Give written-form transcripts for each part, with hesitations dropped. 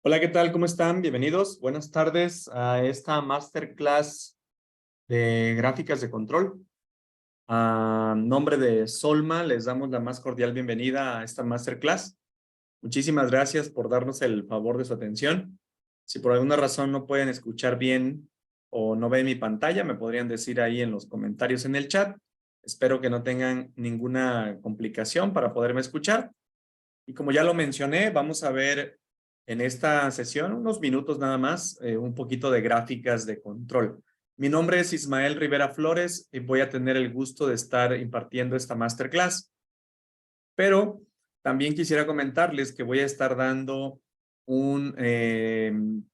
Hola, ¿qué tal? ¿Cómo están? Bienvenidos. Buenas tardes a esta masterclass de gráficas de control. A nombre de Solma, les damos la más cordial bienvenida a esta masterclass. Muchísimas gracias por darnos el favor de su atención. Si por alguna razón no pueden escuchar bien o no ven mi pantalla, me podrían decir ahí en los comentarios en el chat. Espero que no tengan ninguna complicación para poderme escuchar. Y como ya lo mencioné, vamos a ver en esta sesión, unos minutos nada más, un poquito de gráficas de control. Mi nombre es Ismael Rivera Flores y voy a tener el gusto de estar impartiendo esta masterclass. Pero también quisiera comentarles que voy a estar dando un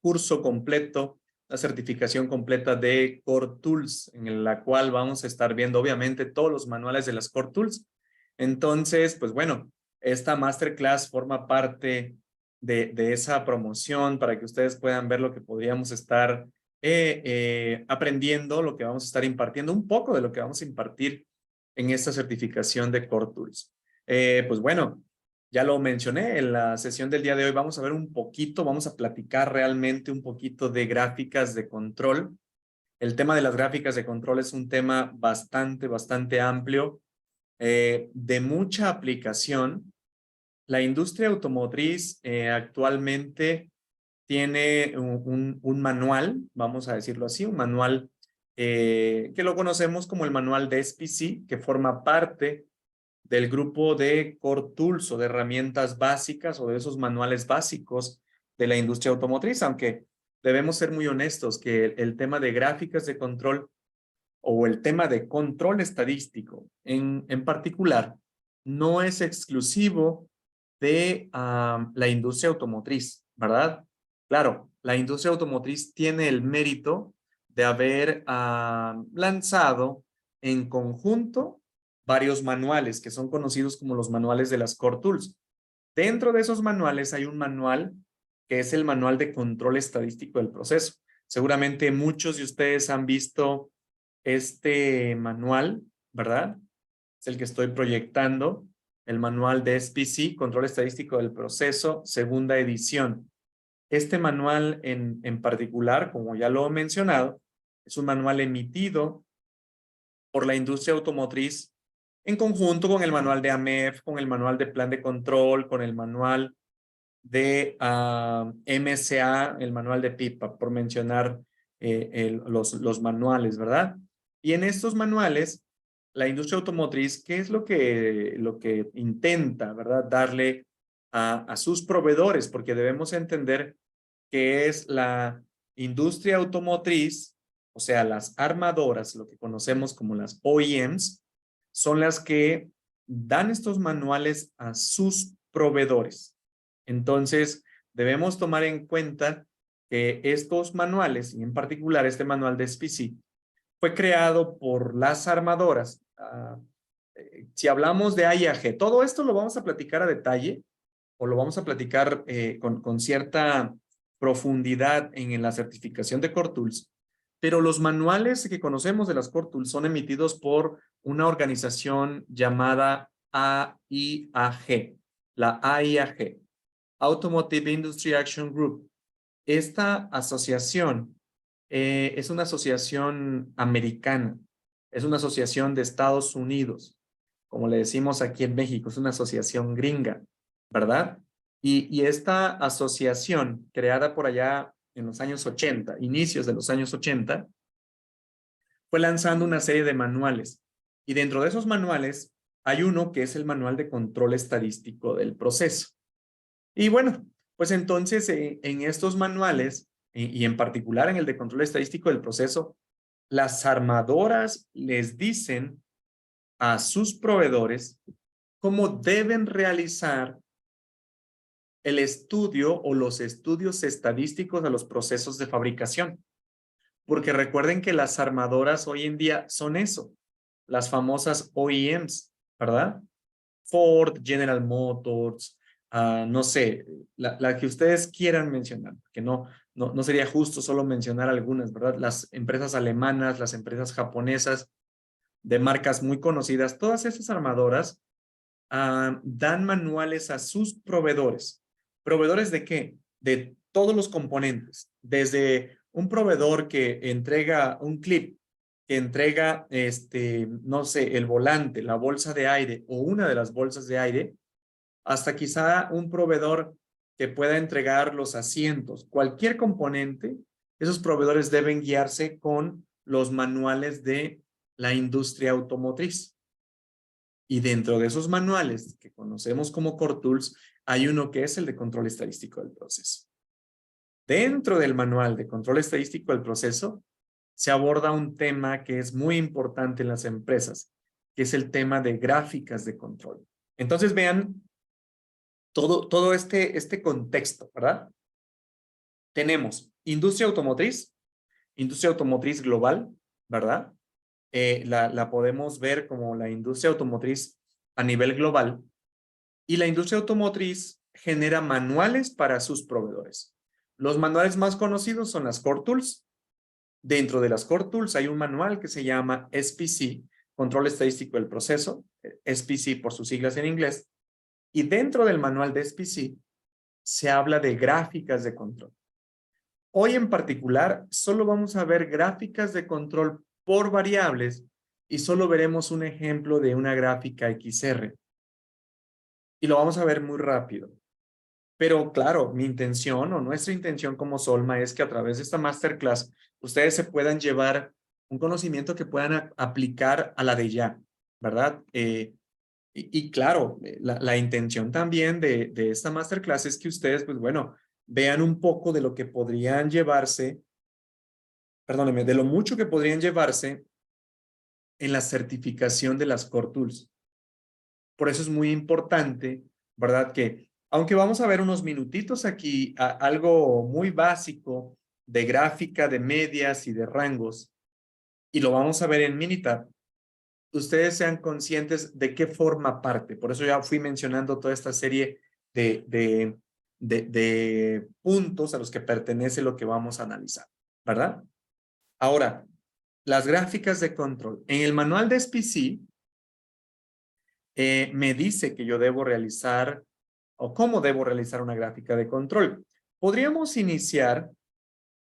curso completo, la certificación completa de Core Tools, en la cual vamos a estar viendo obviamente todos los manuales de las Core Tools. Entonces, pues bueno, esta masterclass forma parte de esa promoción para que ustedes puedan ver lo que podríamos estar aprendiendo, lo que vamos a estar impartiendo, un poco de lo que vamos a impartir en esta certificación de Core Tools. Pues bueno, ya lo mencioné en la sesión del día de hoy. Vamos a ver un poquito, vamos a platicar realmente un poquito de gráficas de control. El tema de las gráficas de control es un tema bastante amplio, de mucha aplicación. La industria automotriz actualmente tiene un manual, vamos a decirlo así, un manual que lo conocemos como el manual de SPC, que forma parte del grupo de Core Tools o de herramientas básicas o de esos manuales básicos de la industria automotriz, aunque debemos ser muy honestos que el tema de gráficas de control o el tema de control estadístico en particular no es exclusivo de la industria automotriz, ¿verdad? Claro, la industria automotriz tiene el mérito de haber lanzado en conjunto varios manuales que son conocidos como los manuales de las Core Tools. Dentro de esos manuales hay un manual que es el manual de control estadístico del proceso. Seguramente muchos de ustedes han visto este manual, ¿verdad? Es el que estoy proyectando, el manual de SPC, Control Estadístico del Proceso, segunda edición. Este manual en particular, como ya lo he mencionado, es un manual emitido por la industria automotriz en conjunto con el manual de AMEF, con el manual de plan de control, con el manual de MCA, el manual de PIPA, por mencionar los manuales, ¿verdad? Y en estos manuales, la industria automotriz, ¿qué es lo que intenta, ¿verdad? Darle a sus proveedores, porque debemos entender que es la industria automotriz, o sea, las armadoras, lo que conocemos como las OEMs, son las que dan estos manuales a sus proveedores. Entonces, debemos tomar en cuenta que estos manuales, y en particular este manual de SPC, fue creado por las armadoras. Si hablamos de IAG, todo esto lo vamos a platicar a detalle o lo vamos a platicar con cierta profundidad en la certificación de Core Tools, pero los manuales que conocemos de las Core Tools son emitidos por una organización llamada AIAG, la AIAG, Automotive Industry Action Group. Esta asociación es una asociación americana, es una asociación de Estados Unidos, como le decimos aquí en México, es una asociación gringa, ¿verdad? Y esta asociación, creada por allá en los años 80, inicios de los años 80, fue lanzando una serie de manuales. Y dentro de esos manuales hay uno que es el manual de control estadístico del proceso. Y bueno, pues entonces en estos manuales, y en particular en el de control estadístico del proceso, las armadoras les dicen a sus proveedores cómo deben realizar el estudio o los estudios estadísticos de los procesos de fabricación. Porque recuerden que las armadoras hoy en día son eso, las famosas OEMs, ¿verdad? Ford, General Motors, no sé, la que ustedes quieran mencionar, que no sería justo solo mencionar algunas, ¿verdad? Las empresas alemanas, las empresas japonesas, de marcas muy conocidas, todas esas armadoras dan manuales a sus proveedores. ¿Proveedores de qué? De todos los componentes, desde un proveedor que entrega un clip, que entrega, no sé, el volante, la bolsa de aire o una de las bolsas de aire, hasta quizá un proveedor que pueda entregar los asientos. Cualquier componente, esos proveedores deben guiarse con los manuales de la industria automotriz. Y dentro de esos manuales que conocemos como Core Tools, hay uno que es el de control estadístico del proceso. Dentro del manual de control estadístico del proceso, se aborda un tema que es muy importante en las empresas, que es el tema de gráficas de control. Entonces vean todo este contexto, ¿verdad? Tenemos industria automotriz global, ¿verdad? La podemos ver como la industria automotriz a nivel global, y la industria automotriz genera manuales para sus proveedores. Los manuales más conocidos son las Core Tools. Dentro de las Core Tools hay un manual que se llama SPC, Control Estadístico del Proceso, SPC por sus siglas en inglés, y dentro del manual de SPC se habla de gráficas de control. Hoy en particular, solo vamos a ver gráficas de control por variables y solo veremos un ejemplo de una gráfica XR. Y lo vamos a ver muy rápido. Pero claro, mi intención o nuestra intención como Solma es que a través de esta masterclass ustedes se puedan llevar un conocimiento que puedan aplicar a la de ya, ¿verdad? Y claro, la intención también de esta masterclass es que ustedes, pues bueno, vean un poco de lo que podrían llevarse, perdónenme, de lo mucho que podrían llevarse en la certificación de las Core Tools. Por eso es muy importante, ¿verdad? Que aunque vamos a ver unos minutitos aquí, algo muy básico de gráfica de medias y de rangos, y lo vamos a ver en Minitab, ustedes sean conscientes de qué forma parte. Por eso ya fui mencionando toda esta serie de puntos a los que pertenece lo que vamos a analizar, ¿verdad? Ahora, las gráficas de control. En el manual de SPC, me dice que yo debo realizar o cómo debo realizar una gráfica de control. Podríamos iniciar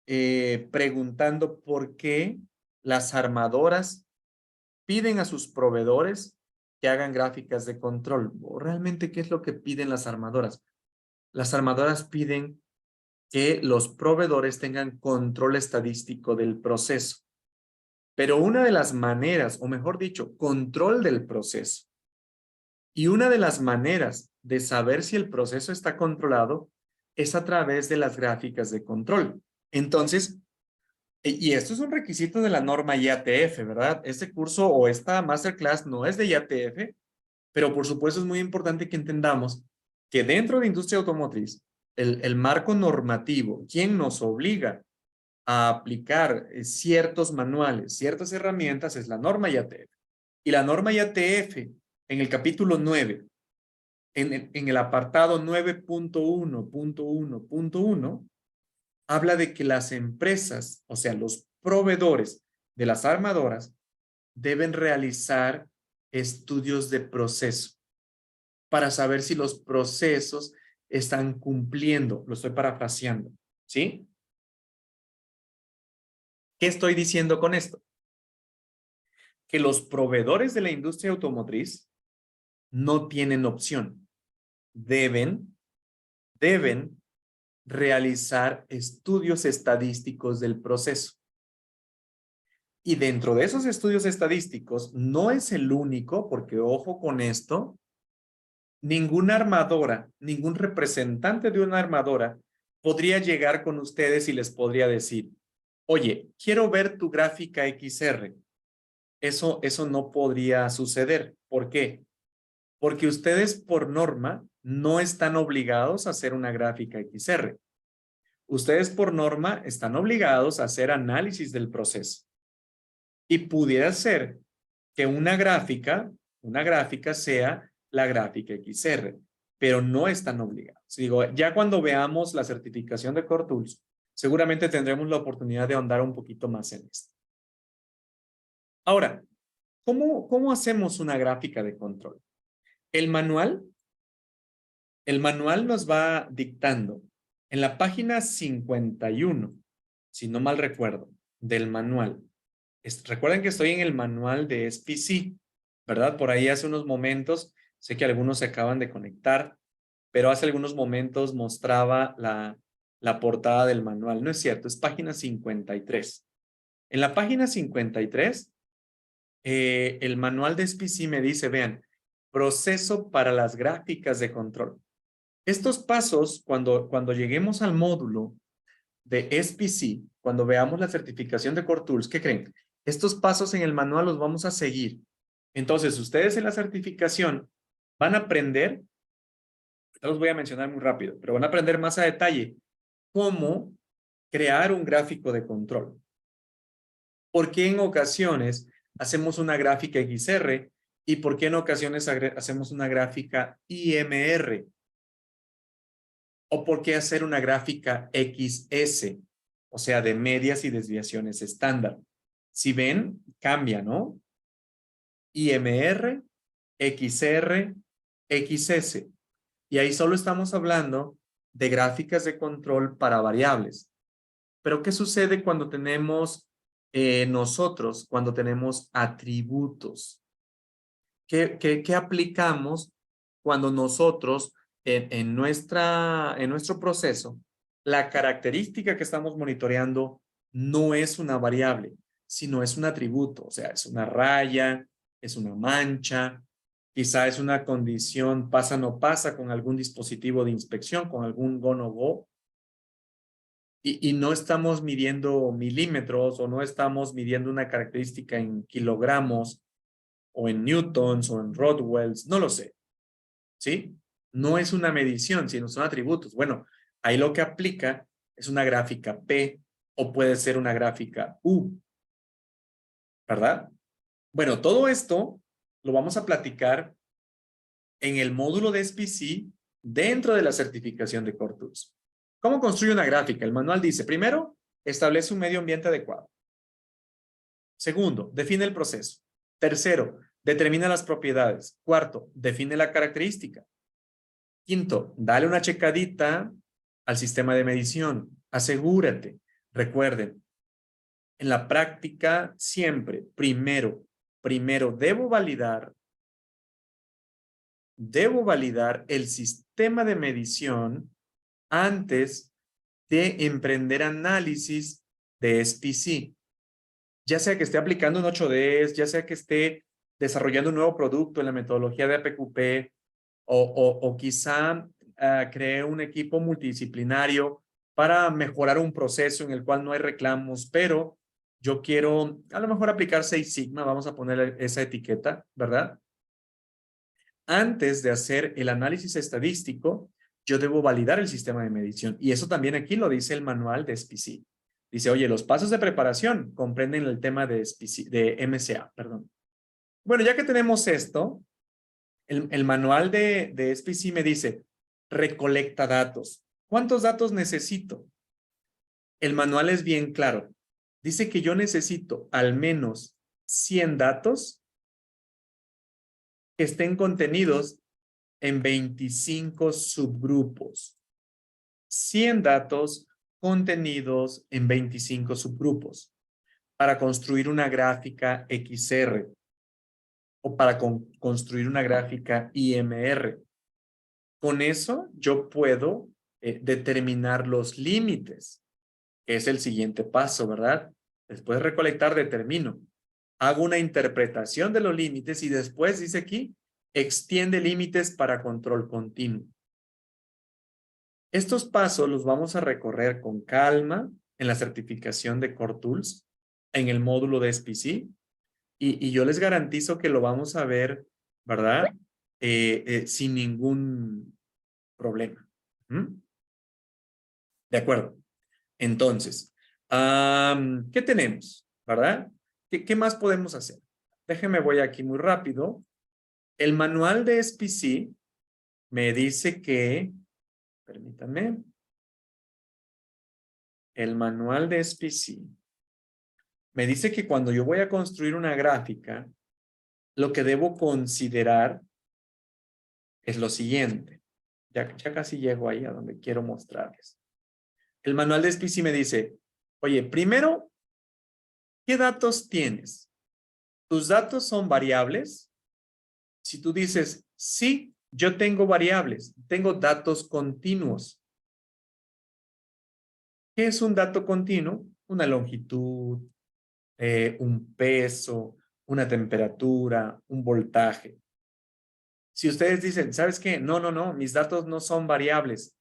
preguntando por qué las armadoras piden a sus proveedores que hagan gráficas de control. ¿O realmente qué es lo que piden las armadoras? Las armadoras piden que los proveedores tengan control estadístico del proceso. Pero una de las maneras, o mejor dicho, control del proceso. Y una de las maneras de saber si el proceso está controlado es a través de las gráficas de control. Entonces, y esto es un requisito de la norma IATF, ¿verdad? Este curso o esta masterclass no es de IATF, pero por supuesto es muy importante que entendamos que dentro de industria automotriz, el marco normativo, quien nos obliga a aplicar ciertos manuales, ciertas herramientas, es la norma IATF. Y la norma IATF, en el capítulo 9, en el apartado 9.1.1.1, habla de que las empresas, o sea, los proveedores de las armadoras, deben realizar estudios de proceso para saber si los procesos están cumpliendo. Lo estoy parafraseando, ¿sí? ¿Qué estoy diciendo con esto? Que los proveedores de la industria automotriz no tienen opción. Deben realizar estudios estadísticos del proceso. Y dentro de esos estudios estadísticos, no es el único, porque ojo con esto, ninguna armadora, ningún representante de una armadora podría llegar con ustedes y les podría decir, oye, quiero ver tu gráfica XR. Eso no podría suceder. ¿Por qué? Porque ustedes por norma no están obligados a hacer una gráfica XR. Ustedes por norma están obligados a hacer análisis del proceso. Y pudiera ser que una gráfica sea la gráfica XR. pero no están obligados. Digo, ya cuando veamos la certificación de Core Tools, seguramente tendremos la oportunidad de ahondar un poquito más en esto. Ahora, ¿cómo hacemos una gráfica de control? El manual nos va dictando en la página 51, si no mal recuerdo, del manual. Recuerden que estoy en el manual de SPC, ¿verdad? Por ahí hace unos momentos, sé que algunos se acaban de conectar, pero hace algunos momentos mostraba la portada del manual. No es cierto, es página 53. En la página 53, el manual de SPC me dice, vean, proceso para las gráficas de control. Estos pasos, cuando lleguemos al módulo de SPC, cuando veamos la certificación de Core Tools, ¿qué creen? Estos pasos en el manual los vamos a seguir. Entonces, ustedes en la certificación van a aprender, los voy a mencionar muy rápido, pero van a aprender más a detalle cómo crear un gráfico de control. ¿Por qué en ocasiones hacemos una gráfica XR y por qué en ocasiones hacemos una gráfica IMR? ¿O por qué hacer una gráfica XS? O sea, de medias y desviaciones estándar. Si ven, cambia, ¿no? IMR, XR, XS. Y ahí solo estamos hablando de gráficas de control para variables. Pero ¿qué sucede cuando tenemos cuando tenemos atributos? ¿Qué aplicamos cuando nosotros en nuestro proceso, la característica que estamos monitoreando no es una variable, sino es un atributo? O sea, es una raya, es una mancha, quizá es una condición pasa o no pasa con algún dispositivo de inspección, con algún go no go. Y no estamos midiendo milímetros o no estamos midiendo una característica en kilogramos o en newtons o en Rodwells, no lo sé, ¿sí? No es una medición, sino son atributos. Bueno, ahí lo que aplica es una gráfica P o puede ser una gráfica U, ¿verdad? Bueno, todo esto lo vamos a platicar en el módulo de SPC dentro de la certificación de Core Tools. ¿Cómo construye una gráfica? El manual dice, primero, establece un medio ambiente adecuado. Segundo, define el proceso. Tercero, determina las propiedades. Cuarto, define la característica. Quinto, dale una checadita al sistema de medición. Asegúrate. Recuerden, en la práctica siempre, primero debo validar el sistema de medición antes de emprender análisis de SPC. Ya sea que esté aplicando un 8Ds, ya sea que esté desarrollando un nuevo producto en la metodología de APQP, o quizá cree un equipo multidisciplinario para mejorar un proceso en el cual no hay reclamos, pero yo quiero a lo mejor aplicar Six Sigma, vamos a poner esa etiqueta, ¿verdad? Antes de hacer el análisis estadístico, yo debo validar el sistema de medición. Y eso también aquí lo dice el manual de SPC. Dice, oye, los pasos de preparación comprenden el tema de MCA, perdón. Bueno, ya que tenemos esto, el manual de SPC me dice, recolecta datos. ¿Cuántos datos necesito? El manual es bien claro. Dice que yo necesito al menos 100 datos que estén contenidos en 25 subgrupos. 100 datos contenidos en 25 subgrupos para construir una gráfica XR o para construir una gráfica IMR. Con eso yo puedo determinar los límites, que es el siguiente paso, ¿verdad? Después de recolectar, determino. Hago una interpretación de los límites y después dice aquí, extiende límites para control continuo. Estos pasos los vamos a recorrer con calma en la certificación de Core Tools, en el módulo de SPC, y yo les garantizo que lo vamos a ver, ¿verdad? Sin ningún problema. ¿Mm? De acuerdo. Entonces, ¿qué tenemos? ¿Verdad? ¿Qué más podemos hacer? Déjenme, voy aquí muy rápido. El manual de SPC me dice que, permítanme, el manual de SPC me dice que cuando yo voy a construir una gráfica, lo que debo considerar es lo siguiente. Ya casi llego ahí a donde quiero mostrarles. El manual de SPC me dice, oye, primero, ¿qué datos tienes? ¿Tus datos son variables? Si tú dices, sí, yo tengo variables, tengo datos continuos. ¿Qué es un dato continuo? Una longitud, un peso, una temperatura, un voltaje. Si ustedes dicen, ¿sabes qué? No, mis datos no son variables.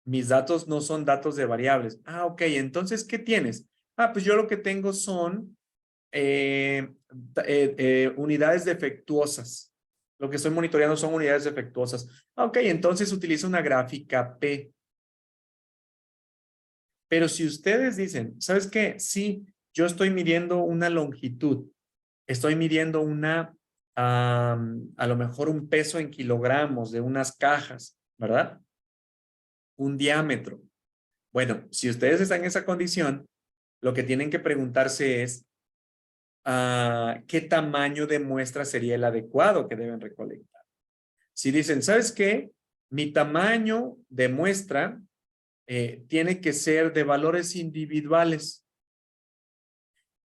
Mis datos no son datos de variables. Ah, ok, entonces, ¿qué tienes? Ah, pues yo lo que tengo son unidades defectuosas. Lo que estoy monitoreando son unidades defectuosas. Ah, ok, entonces utilizo una gráfica P. Pero si ustedes dicen, ¿sabes qué? Sí, yo estoy midiendo una longitud. Estoy midiendo a lo mejor un peso en kilogramos de unas cajas, ¿verdad? Un diámetro. Bueno, si ustedes están en esa condición, lo que tienen que preguntarse es, ¿qué tamaño de muestra sería el adecuado que deben recolectar? Si dicen, ¿sabes qué? Mi tamaño de muestra tiene que ser de valores individuales.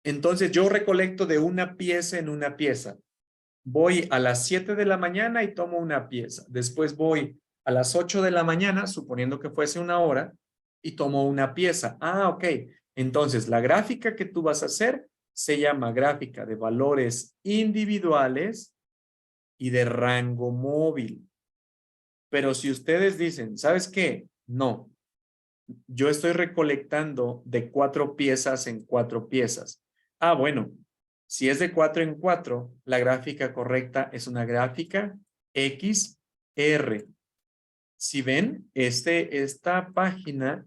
Entonces yo recolecto de una pieza en una pieza. Voy a las 7 de la mañana y tomo una pieza. Después voy a las 8 de la mañana, suponiendo que fuese una hora, y tomo una pieza. Ah, ok. Entonces, la gráfica que tú vas a hacer se llama gráfica de valores individuales y de rango móvil. Pero si ustedes dicen, ¿sabes qué? No, yo estoy recolectando de 4 piezas en 4 piezas. Ah, bueno, si es de 4 en 4, la gráfica correcta es una gráfica XR. Si ven, esta página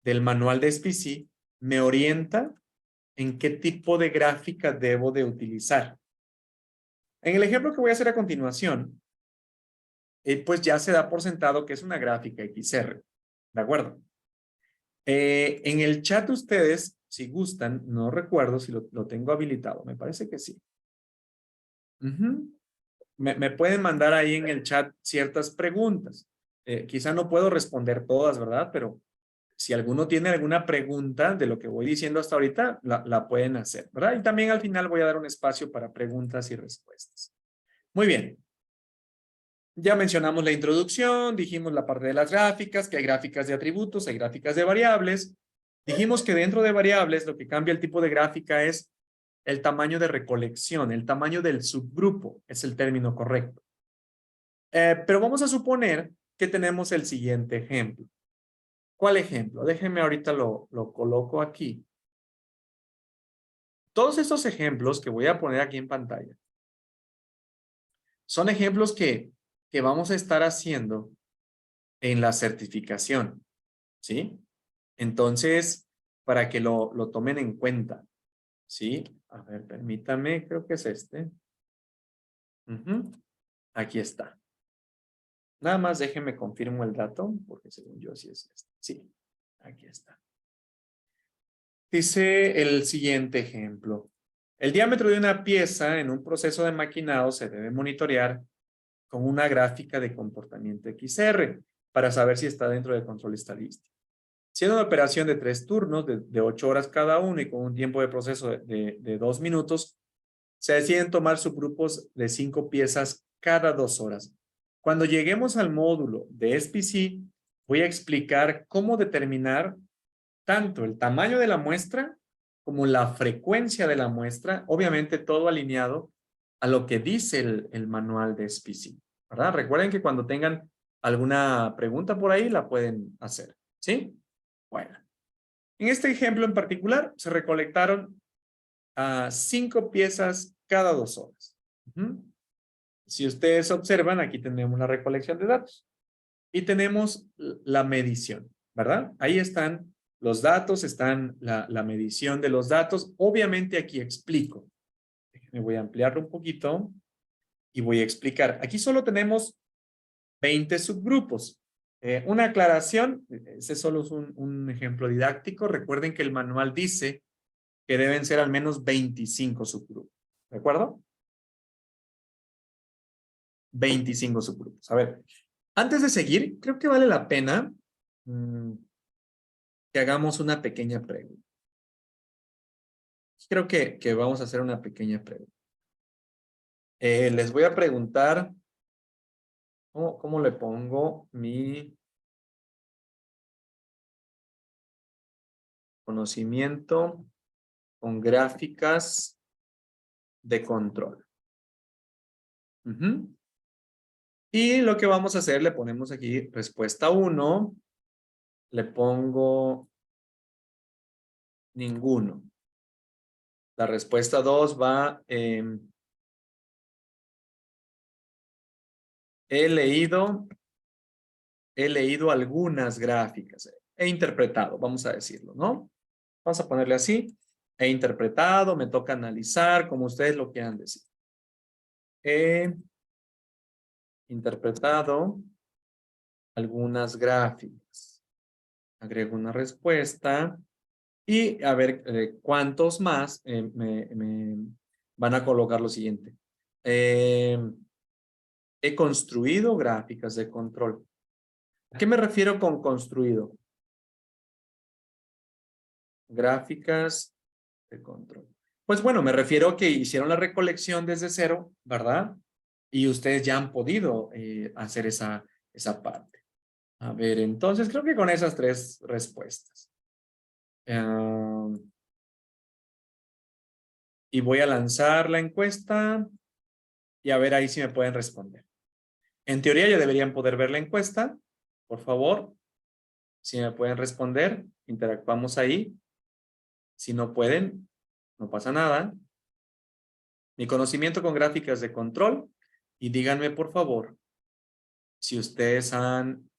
del manual de SPC me orienta en qué tipo de gráfica debo de utilizar. En el ejemplo que voy a hacer a continuación, pues ya se da por sentado que es una gráfica XR. ¿De acuerdo? En el chat ustedes, si gustan, no recuerdo si lo tengo habilitado, me parece que sí. Me pueden mandar ahí en el chat ciertas preguntas. Quizá no puedo responder todas, ¿verdad? Pero si alguno tiene alguna pregunta de lo que voy diciendo hasta ahorita, la pueden hacer, ¿verdad? Y también al final voy a dar un espacio para preguntas y respuestas. Muy bien. Ya mencionamos la introducción, dijimos la parte de las gráficas, que hay gráficas de atributos, hay gráficas de variables. Dijimos que dentro de variables lo que cambia el tipo de gráfica es el tamaño de recolección, el tamaño del subgrupo, es el término correcto. Pero vamos a suponer que tenemos el siguiente ejemplo. ¿Cuál ejemplo? Déjenme ahorita lo coloco aquí. Todos estos ejemplos que voy a poner aquí en pantalla son ejemplos que vamos a estar haciendo en la certificación, ¿sí? Entonces, para que lo tomen en cuenta, ¿sí? A ver, permítame, creo que es este. Aquí está. Nada más déjenme confirmo el dato, porque según yo sí es este. Sí, aquí está. Dice el siguiente ejemplo. El diámetro de una pieza en un proceso de maquinado se debe monitorear con una gráfica de comportamiento XR para saber si está dentro del control estadístico. Siendo una operación de 3 turnos de 8 horas cada uno y con un tiempo de proceso de 2 minutos, se deciden tomar subgrupos de 5 piezas cada 2 horas. Cuando lleguemos al módulo de SPC, voy a explicar cómo determinar tanto el tamaño de la muestra como la frecuencia de la muestra, obviamente todo alineado a lo que dice el manual de SPC, ¿verdad? Recuerden que cuando tengan alguna pregunta por ahí la pueden hacer, ¿sí? Bueno, en este ejemplo en particular se recolectaron 5 piezas cada 2 horas. Si ustedes observan, aquí tenemos la recolección de datos y tenemos la medición, ¿verdad? Ahí están los datos, están la medición de los datos. Obviamente aquí explico. Me voy a ampliarlo un poquito y voy a explicar. Aquí solo tenemos 20 subgrupos. Una aclaración, ese solo es un ejemplo didáctico. Recuerden que el manual dice que deben ser al menos 25 subgrupos. ¿De acuerdo? 25 subgrupos. A ver, antes de seguir, creo que vale la pena que hagamos una pequeña pregunta. Creo que vamos a hacer una pequeña pregunta. Les voy a preguntar, ¿cómo le pongo mi conocimiento con gráficas de control? Y lo que vamos a hacer, le ponemos aquí respuesta 1, le pongo ninguno. La respuesta 2 va, he leído algunas gráficas, he interpretado, vamos a decirlo, ¿no? Vamos a ponerle así, he interpretado, me toca analizar, como ustedes lo quieran decir. He interpretado algunas gráficas. Agrego una respuesta y a ver cuántos más me van a colocar lo siguiente. He construido gráficas de control. ¿A qué me refiero con construido? Gráficas de control. Pues bueno, me refiero a que hicieron la recolección desde cero, ¿verdad? Y ustedes ya han podido hacer esa parte. A ver, entonces creo que con esas 3 respuestas. Y voy a lanzar la encuesta y a ver ahí si me pueden responder. En teoría ya deberían poder ver la encuesta. Por favor, si me pueden responder, interactuamos ahí. Si no pueden, no pasa nada. Mi conocimiento con gráficas de control. Y díganme, por favor, si ustedes han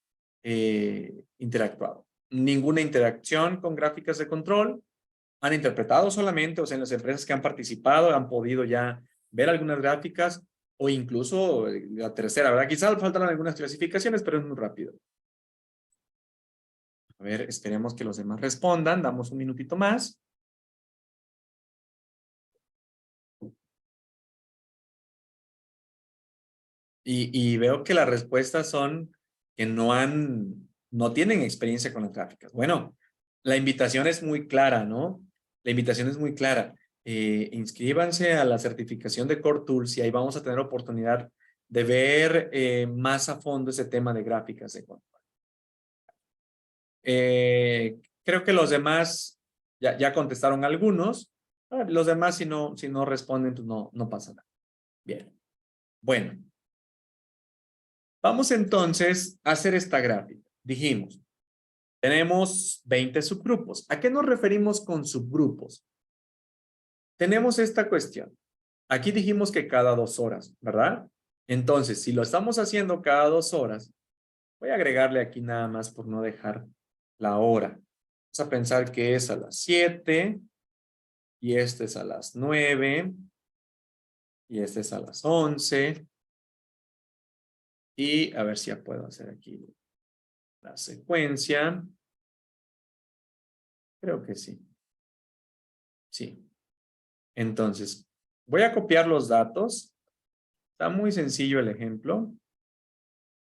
interactuado. Ninguna interacción con gráficas de control. Han interpretado solamente, o sea, en las empresas que han participado, han podido ya ver algunas gráficas o incluso la tercera, ¿verdad? Quizás faltan algunas clasificaciones, pero es muy rápido. A ver, esperemos que los demás respondan. Damos un minutito más. Y veo que las respuestas son que no tienen experiencia con las gráficas. Bueno, la invitación es muy clara, ¿no? La invitación es muy clara. Inscríbanse a la certificación de Core Tools y ahí vamos a tener oportunidad de ver más a fondo ese tema de gráficas de control. Creo que los demás ya contestaron algunos. Los demás si no responden, pues no pasa nada. Bien. Bueno. Vamos entonces a hacer esta gráfica. Dijimos, tenemos 20 subgrupos. ¿A qué nos referimos con subgrupos? Tenemos esta cuestión. Aquí dijimos que cada 2 horas, ¿verdad? Entonces, si lo estamos haciendo cada 2 horas, voy a agregarle aquí nada más por no dejar la hora. Vamos a pensar que es a las 7 y este es a las 9 y este es a las 11 y a ver si ya puedo hacer aquí la secuencia. Creo que sí. Sí. Entonces, voy a copiar los datos. Está muy sencillo el ejemplo.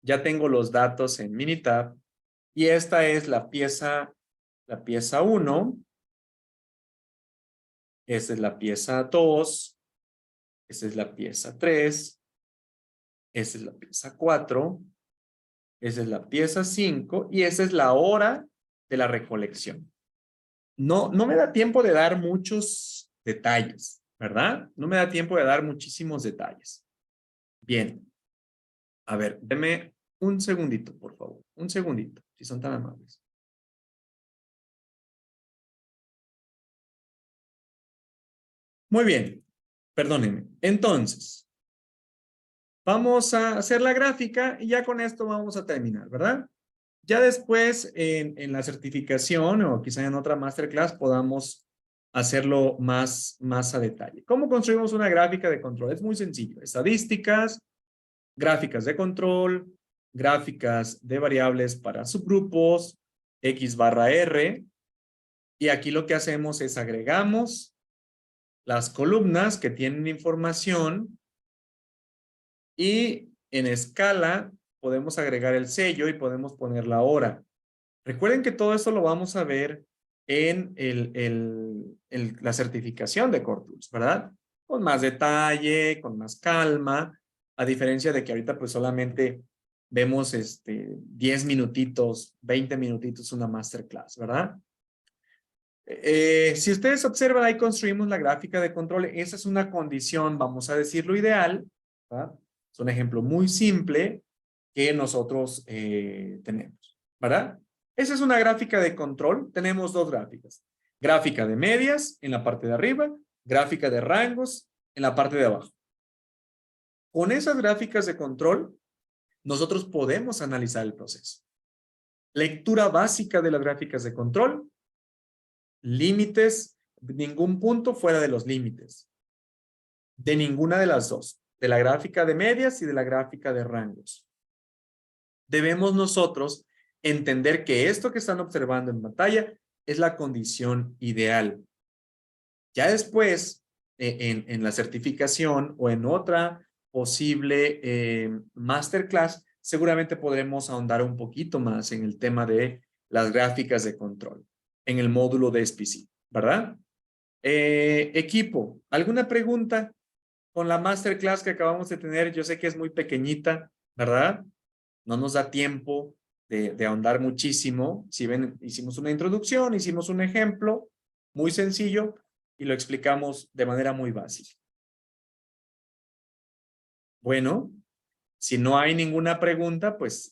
Ya tengo los datos en Minitab. Y esta es la pieza 1. Esta es la pieza 2. Esta es la pieza 3. Esta es la pieza 4. Esta es la pieza 5. Y esta es la hora de la recolección. No me da tiempo de dar muchos detalles, ¿verdad? No me da tiempo de dar muchísimos detalles. Bien. A ver, deme un segundito, por favor. Un segundito, si son tan amables. Muy bien. Perdónenme. Entonces, vamos a hacer la gráfica y ya con esto vamos a terminar, ¿verdad? Ya después, en la certificación o quizá en otra masterclass podamos hacerlo más a detalle. ¿Cómo construimos una gráfica de control? Es muy sencillo. Estadísticas, gráficas de control, gráficas de variables para subgrupos, X barra R, y aquí lo que hacemos es agregamos las columnas que tienen información y en escala podemos agregar el sello y podemos poner la hora. Recuerden que todo esto lo vamos a ver en la certificación de Core Tools, ¿verdad? Con más detalle, con más calma, a diferencia de que ahorita pues solamente vemos 10 minutitos, 20 minutitos una masterclass, ¿verdad? Si ustedes observan, ahí construimos la gráfica de control. Esa es una condición, vamos a decirlo, ideal, ¿verdad? Es un ejemplo muy simple que nosotros tenemos, ¿verdad? Esa es una gráfica de control. Tenemos dos gráficas. Gráfica de medias en la parte de arriba, gráfica de rangos en la parte de abajo. Con esas gráficas de control, nosotros podemos analizar el proceso. Lectura básica de las gráficas de control. Límites, ningún punto fuera de los límites. De ninguna de las dos. De la gráfica de medias y de la gráfica de rangos. Debemos nosotros entender que esto que están observando en pantalla es la condición ideal. Ya después, en la certificación o en otra posible masterclass, seguramente podremos ahondar un poquito más en el tema de las gráficas de control, en el módulo de SPC, ¿verdad? Equipo, ¿alguna pregunta con la masterclass que acabamos de tener? Yo sé que es muy pequeñita, ¿verdad? No nos da tiempo de ahondar muchísimo. Si ven, hicimos una introducción, hicimos un ejemplo muy sencillo y lo explicamos de manera muy básica. Bueno, si no hay ninguna pregunta, pues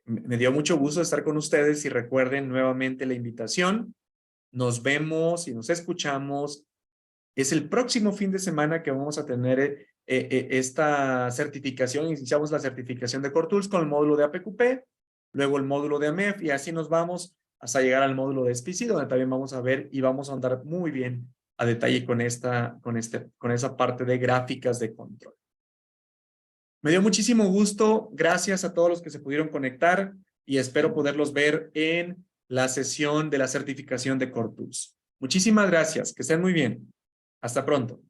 me dio mucho gusto estar con ustedes y recuerden nuevamente la invitación. Nos vemos y nos escuchamos. Es el próximo fin de semana que vamos a tener esta certificación. Iniciamos la certificación de Core Tools con el módulo de APQP, luego el módulo de AMEF y así nos vamos hasta llegar al módulo de SPC, donde también vamos a ver y vamos a andar muy bien a detalle con esa parte de gráficas de control. Me dio muchísimo gusto. Gracias a todos los que se pudieron conectar y espero poderlos ver en la sesión de la certificación de Core Tools. Muchísimas gracias. Que estén muy bien. Hasta pronto.